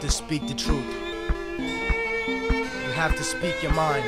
to speak the truth. You have to speak your mind.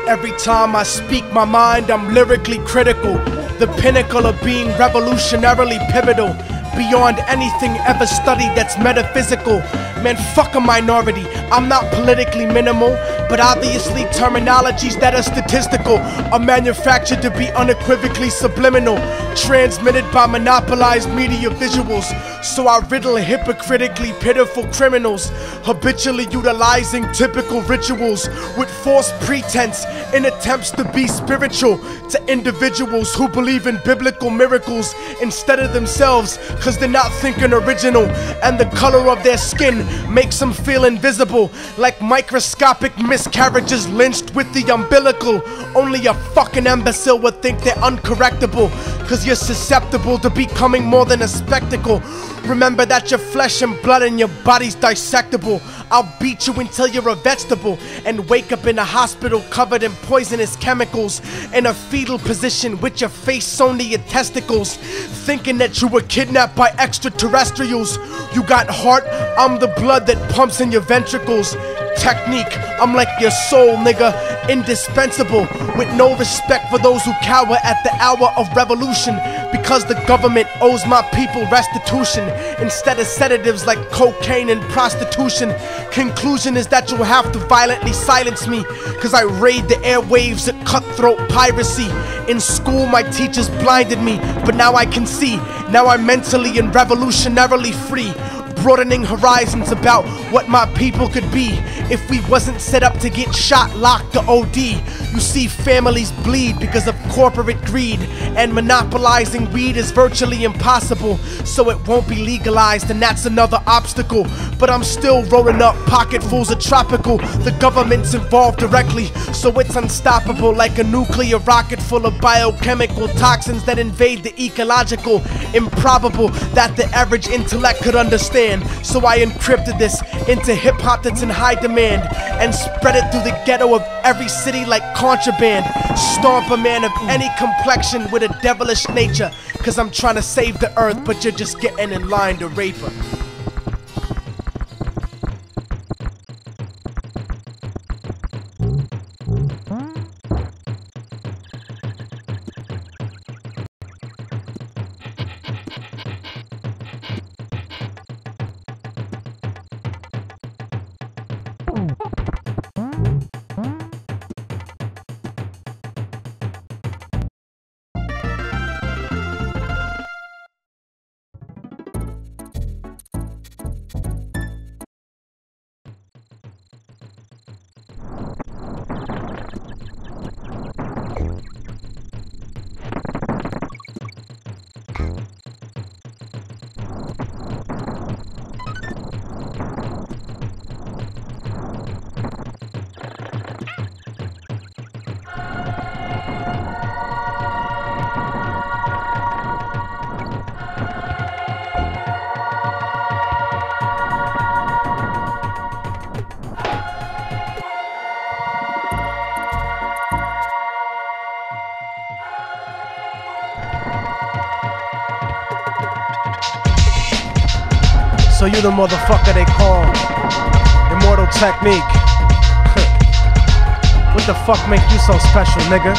Every time I speak my mind, I'm lyrically critical. The pinnacle of being revolutionarily pivotal. Beyond anything ever studied that's metaphysical. Man, fuck a minority. I'm not politically minimal, but obviously terminologies that are statistical are manufactured to be unequivocally subliminal, transmitted by monopolized media visuals. So I riddle hypocritically pitiful criminals, habitually utilizing typical rituals with false pretense in attempts to be spiritual to individuals who believe in biblical miracles instead of themselves, cause they're not thinking original, and the color of their skin makes them feel invisible, like microscopic miscarriages lynched with the umbilical. Only a fucking imbecile would think they're uncorrectable, cause you're susceptible to becoming more than a spectacle. Remember that your flesh and blood and your body's dissectable. I'll beat you until you're a vegetable and wake up in a hospital covered in poisonous chemicals, in a fetal position with your face sewn to your testicles, thinking that you were kidnapped by extraterrestrials. You got heart, I'm the blood that pumps in your ventricles. Technique, I'm like your soul, nigga, indispensable, with no respect for those who cower at the hour of revolution, because the government owes my people restitution instead of sedatives like cocaine and prostitution. Conclusion is that you'll have to violently silence me, cause I raid the airwaves at cutthroat piracy. In school my teachers blinded me, but now I can see. Now I'm mentally and revolutionarily free, broadening horizons about what my people could be if we wasn't set up to get shot, locked, or OD. You see, families bleed because of corporate greed, and monopolizing weed is virtually impossible, so it won't be legalized, and that's another obstacle. But I'm still rolling up pocketfuls of tropical. The government's involved directly, so it's unstoppable, like a nuclear rocket full of biochemical toxins that invade the ecological. Improbable that the average intellect could understand, so I encrypted this into hip-hop that's in high demand and spread it through the ghetto of every city like contraband. Stomp a man of any complexion with a devilish nature, cause I'm trying to save the earth, but you're just getting in line to rape her. So you the motherfucker they call Immortal Technique. What the fuck make you so special, nigga?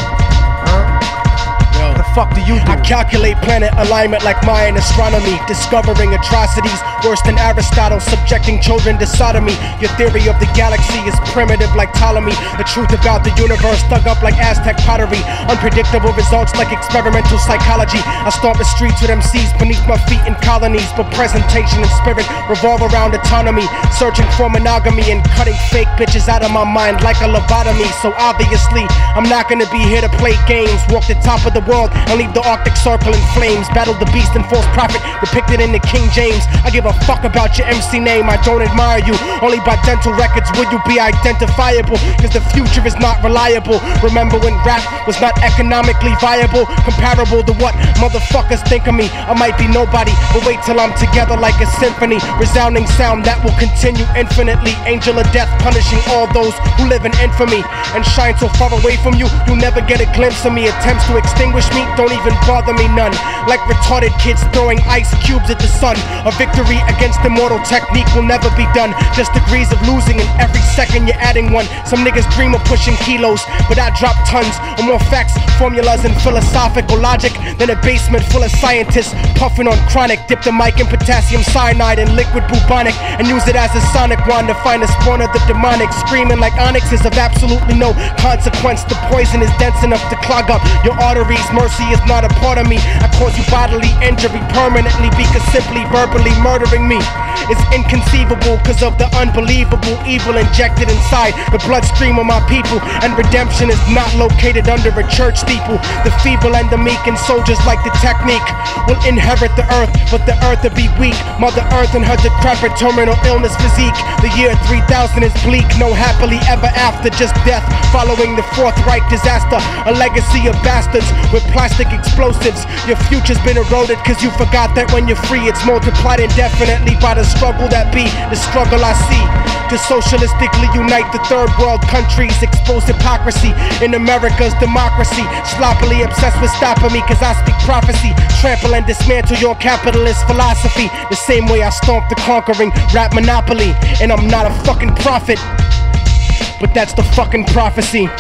What the fuck do you do? I calculate planet alignment like Mayan astronomy, discovering atrocities worse than Aristotle, subjecting children to sodomy. Your theory of the galaxy is primitive like Ptolemy. The truth about the universe dug up like Aztec pottery. Unpredictable results like experimental psychology. I stomp the streets with MCs beneath my feet in colonies, but presentation and spirit revolve around autonomy, searching for monogamy and cutting fake bitches out of my mind like a lobotomy. So obviously I'm not gonna be here to play games, walk the top of the world and leave the Arctic Circle in flames, battle the beast and false prophet depicted in the King James. I give a fuck about your MC name, I don't admire you. Only by dental records will you be identifiable, cause the future is not reliable. Remember when rap was not economically viable, comparable to what motherfuckers think of me. I might be nobody, but wait till I'm together like a symphony, resounding sound that will continue infinitely. Angel of death punishing all those who live in infamy and shine so far away from you, you'll never get a glimpse of me. Attempts to extinguish me don't even bother me none. Like retarded kids throwing ice cubes at the sun. A victory against immortal technique will never be done. Just degrees of losing, and every second you're adding one. Some niggas dream of pushing kilos, but I drop tons of more facts, formulas, and philosophical logic than a basement full of scientists puffing on chronic. Dip the mic in potassium cyanide and liquid bubonic, and use it as a sonic wand to find the spawn of the demonic. Screaming like onyx is of absolutely no consequence. The poison is dense enough to clog up your arteries. Mercy is not a part of me. I cause you bodily injury permanently because simply verbally murdering me is inconceivable because of the unbelievable evil injected inside the bloodstream of my people. And redemption is not located under a church steeple. The feeble and the meek and soldiers like the technique will inherit the earth, but the earth will be weak. Mother Earth and her decrepit terminal illness physique. The year 3000 is bleak, no happily ever after, just death following the Fourth Reich disaster. A legacy of bastards with plastic explosives. Your future's been eroded cause you forgot that when you're free it's multiplied indefinitely by the struggle that be the struggle I see. To socialistically unite the third world countries, expose hypocrisy in America's democracy. Sloppily obsessed with stopping me cause I speak prophecy. Trample and dismantle your capitalist philosophy the same way I stomped the conquering rap monopoly. And I'm not a fucking prophet, but that's the fucking prophecy.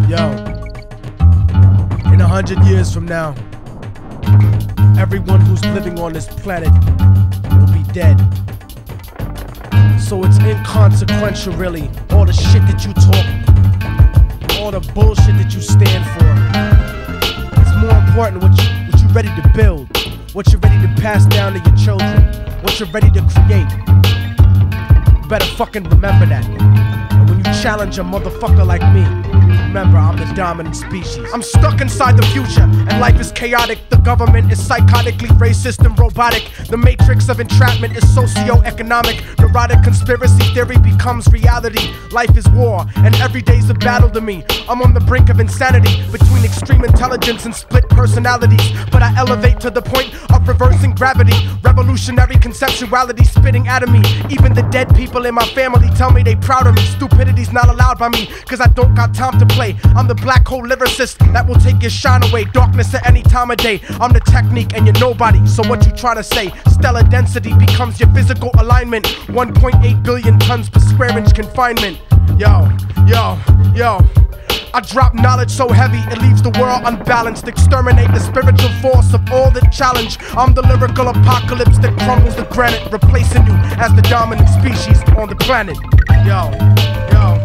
Yo, in 100 years from now, everyone who's living on this planet will be dead. So it's inconsequential, really, all the shit that you talk, all the bullshit that you stand for. It's more important what you're ready to build, what you're ready to pass down to your children, what you're ready to create. You better fucking remember that. And when you challenge a motherfucker like me, remember, I'm the dominant species. I'm stuck inside the future, and life is chaotic. The government is psychotically racist and robotic. The matrix of entrapment is socio-economic. Neurotic conspiracy theory becomes reality. Life is war, and every day's a battle to me. I'm on the brink of insanity, between extreme intelligence and split personalities. But I elevate to the point of reversing gravity. Revolutionary conceptuality spitting out of me. Even the dead people in my family tell me they proud of me. Stupidity's not allowed by me, cause I don't got time to play. I'm the black hole lyricist that will take your shine away. Darkness at any time of day. I'm the technique and you're nobody, so what you trying to say? Stellar density becomes your physical alignment. 1.8 billion tons per square inch confinement. Yo, yo, yo. I drop knowledge so heavy it leaves the world unbalanced. Exterminate the spiritual force of all that challenge. I'm the lyrical apocalypse that crumbles the granite, replacing you as the dominant species on the planet. Yo, yo.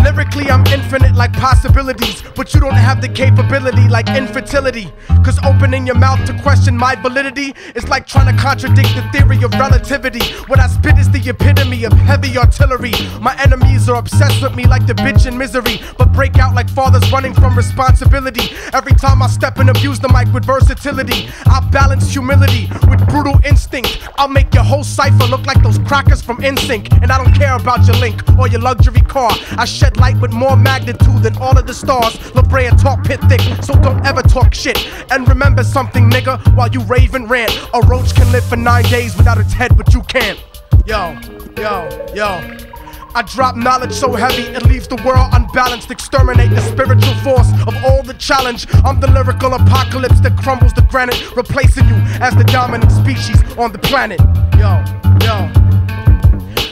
Lyrically, I'm infinite like possibilities, but you don't have the capability like infertility. Cause opening your mouth to question my validity is like trying to contradict the theory of relativity. What I spit is the epitome of heavy artillery. My enemies are obsessed with me like the bitch in Misery, but break out like fathers running from responsibility. Every time I step and abuse the mic with versatility, I balance humility with brutal instinct. I'll make your whole cipher look like those crackers from NSYNC. And I don't care about your link or your luxury car. I shed light with more magnitude than all of the stars. La Brea talk pit thick, so don't ever talk shit. And remember something, nigga, while you rave and rant, a roach can live for 9 days without its head, but you can't. Yo, yo, yo. I drop knowledge so heavy it leaves the world unbalanced. Exterminate the spiritual force of all the challenge. I'm the lyrical apocalypse that crumbles the granite, replacing you as the dominant species on the planet. Yo, yo.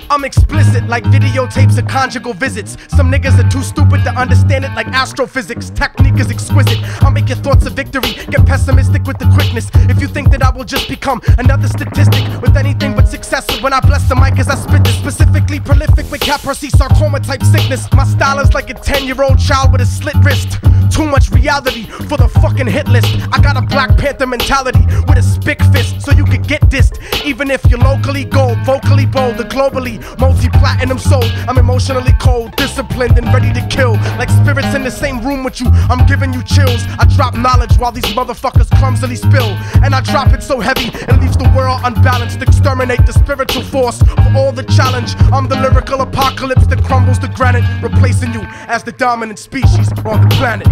I'm explicit like videotapes of conjugal visits. Some niggas are too stupid to understand it like astrophysics. Technique is exquisite. I'll make your thoughts a victory. Get pessimistic with the quickness. If you think that I will just become another statistic with anything but success, when I bless the mic as I spit this, specifically prolific with Kaposi sarcoma type sickness. My style is like a 10-year-old child with a slit wrist. Too much reality for the fucking hit list. I got a Black Panther mentality with a spick fist, so you could get dissed. Even if you're locally gold, vocally bold, or globally multi-platinum sold. I'm emotionally cold, disciplined, and ready to kill. Like spirits in the same room with you, I'm giving you chills. I drop knowledge while these motherfuckers clumsily spill. And I drop it so heavy, it leaves the world unbalanced. Exterminate the spiritual force for all the challenge. I'm the lyrical apocalypse that crumbles the granite, replacing you as the dominant species on the planet.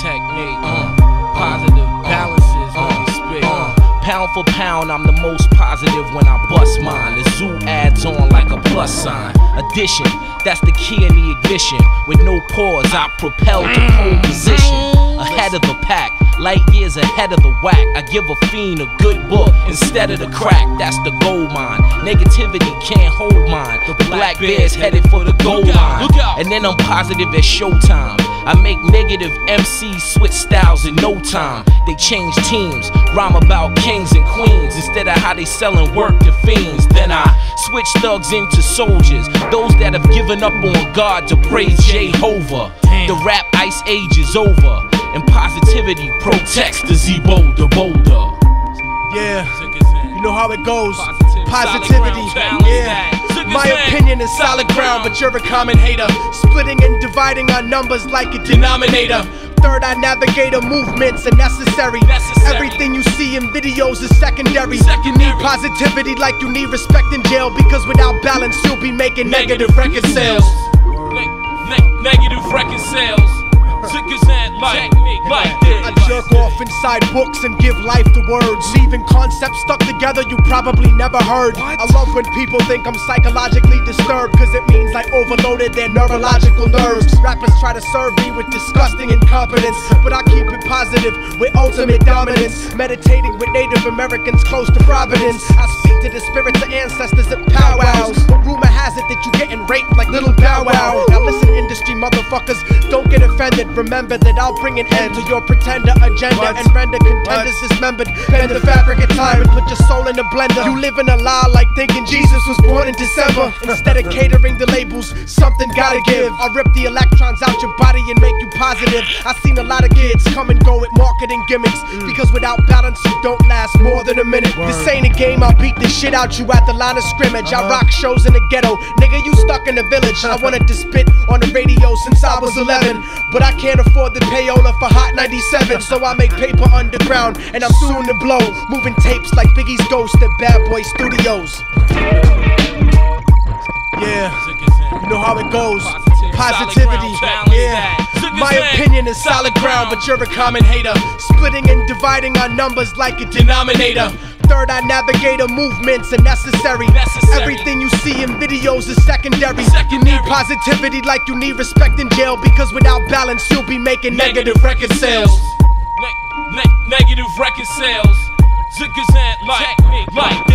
Technique, positive balances when we spit. Pound for pound, I'm the most positive when I bust mine. The zoo adds on like a plus sign. Addition, that's the key in the ignition. With no pause, I propel to pole position. Ahead of the pack, light years ahead of the whack. I give a fiend a good book instead of the crack. That's the gold mine. Negativity can't hold mine. The black bear's headed for the goal line. And then I'm positive at showtime. I make negative MCs switch styles in no time. They change teams, rhyme about kings and queens instead of how they sellin' work to fiends. Then I switch thugs into soldiers, those that have given up on God to praise Jehovah. The rap ice age is over, and positivity protects the Z-Boulder boulder. Yeah, you know how it goes. Positivity, yeah. My opinion is solid ground, but you're a common hater. Splitting and dividing our numbers like a denominator. Third eye navigator movements are necessary. Everything you see in videos is secondary. You need positivity like you need respect in jail, because without balance you'll be making negative record sales. Negative record sales. I jerk off inside books and give life to words, leaving concepts stuck together you probably never heard. I love when people think I'm psychologically disturbed, cause it means I overloaded their neurological nerves. Rappers try to serve me with disgusting incompetence, but I keep it positive with ultimate dominance. Meditating with Native Americans close to Providence, I speak to the spirits of ancestors at powwows, but rumor has it that you getting raped like Little Bow Wow. Now listen, industry motherfuckers, don't get offended. Remember that I'll bring an end to your pretender agenda and render contenders dismembered. Bend the fabric of time and put your soul in a blender. You live in a lie like thinking Jesus was born in December. Instead of catering the labels, something gotta give. I'll rip the electrons out your body and make you positive. I've seen a lot of kids come and go with marketing gimmicks, because without balance you don't last more than a minute. This ain't a game, I'll beat the shit out you at the line of scrimmage. I rock shows in the ghetto, nigga you stuck in the village. I wanted to spit on the radio since I was 11, but I can't afford the payola for Hot 97, so I make paper underground, and I'm soon to blow, moving tapes like Biggie's Ghost at Bad Boy Studios. Yeah, you know how it goes. Positivity, yeah. My opinion is solid ground, but you're a common hater. Splitting and dividing our numbers like a denominator. Third eye navigator movements are necessary. Everything you see in videos is secondary. You need positivity like you need respect in jail, because without balance you'll be making negative record sales. Negative record sales. Zigazant like